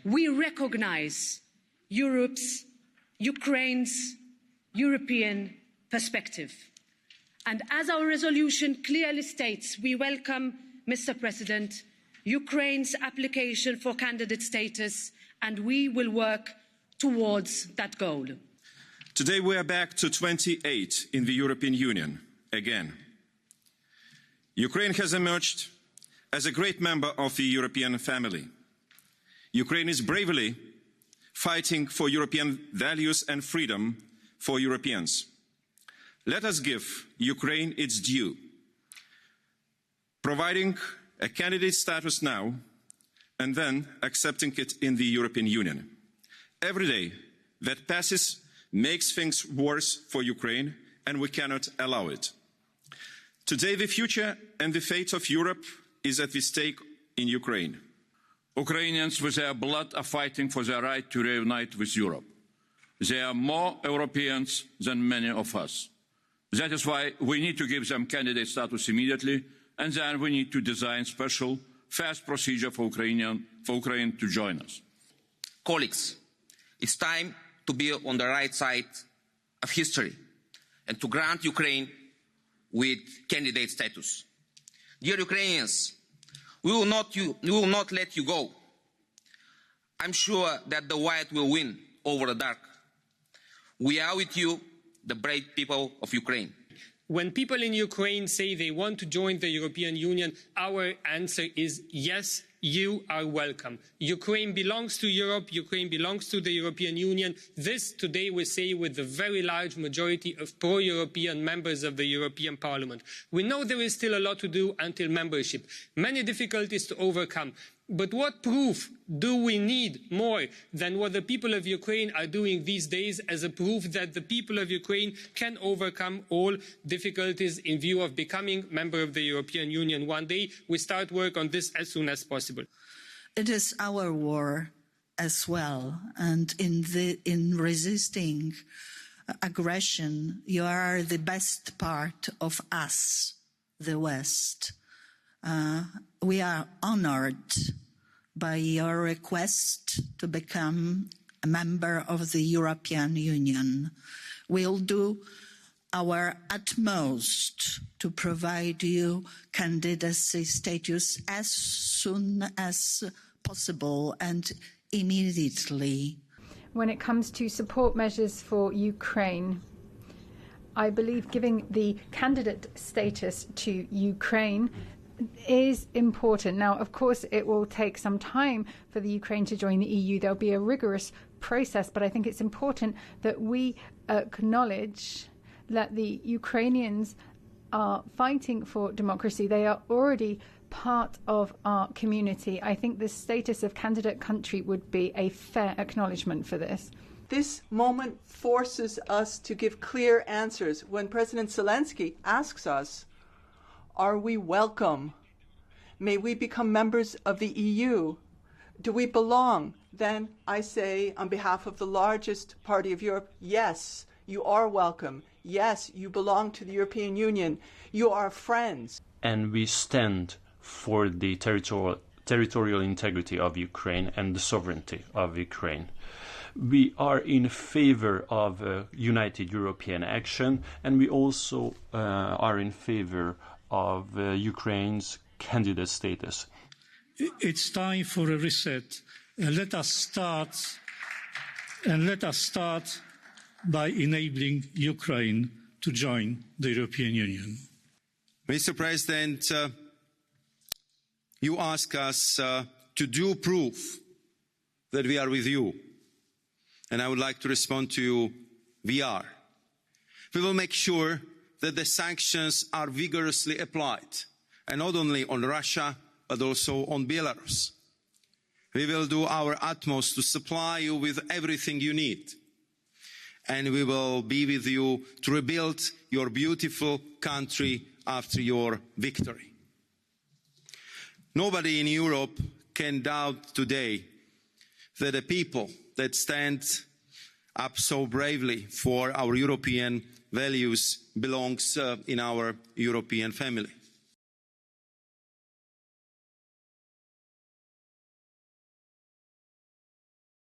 we recognise Ukraine's European perspective. And as our resolution clearly states, we welcome, Mr. President, Ukraine's application for candidate status, and we will work towards that goal. Today we are back to 28 in the European Union again. Ukraine has emerged as a great member of the European family. Ukraine is bravely fighting for European values and freedom for Europeans. Let us give Ukraine its due, providing a candidate status now and then accepting it in the European Union. Every day that passes makes things worse for Ukraine, and we cannot allow it. Today, the future and the fate of Europe is at stake in Ukraine. Ukrainians with their blood are fighting for their right to reunite with Europe. They are more Europeans than many of us. That is why we need to give them candidate status immediately, and then we need to design a special, fast procedure for Ukraine to join us. Colleagues, it's time to be on the right side of history and to grant Ukraine with candidate status. Dear Ukrainians, we will not let you go. I'm sure that the white will win over the dark. We are with you, the brave people of Ukraine. When people in Ukraine say they want to join the European Union, our answer is yes, you are welcome. Ukraine belongs to Europe, Ukraine belongs to the European Union. This today we say with the very large majority of pro-European members of the European Parliament. We know there is still a lot to do until membership, many difficulties to overcome. But what proof do we need more than what the people of Ukraine are doing these days as a proof that the people of Ukraine can overcome all difficulties in view of becoming member of the European Union one day? We start work on this as soon as possible. It is our war as well, and in resisting aggression, you are the best part of us, the West. We are honoured by your request to become a member of the European Union. We'll do our utmost to provide you candidacy status as soon as possible and immediately. When it comes to support measures for Ukraine, I believe giving the candidate status to Ukraine is important. Now, of course, it will take some time for the Ukraine to join the EU. There'll be a rigorous process, but I think it's important that we acknowledge that the Ukrainians are fighting for democracy. They are already part of our community. I think the status of candidate country would be a fair acknowledgement for this. This moment forces us to give clear answers. When President Zelensky asks us, are we welcome? May we become members of the EU? Do we belong? Then I say, on behalf of the largest party of Europe, yes, you are welcome. Yes, you belong to the European Union. You are friends. And we stand for the territorial integrity of Ukraine and the sovereignty of Ukraine. We are in favor of united European action, and we also are in favor of Ukraine's candidate status. It's time for a reset. Let us start by enabling Ukraine to join the European Union. Mr. President, you ask us to do proof that we are with you. And I would like to respond to you, we are. We will make sure that the sanctions are vigorously applied, and not only on Russia, but also on Belarus. We will do our utmost to supply you with everything you need. And we will be with you to rebuild your beautiful country after your victory. Nobody in Europe can doubt today that the people that stand up so bravely for our European values belongs in our European family.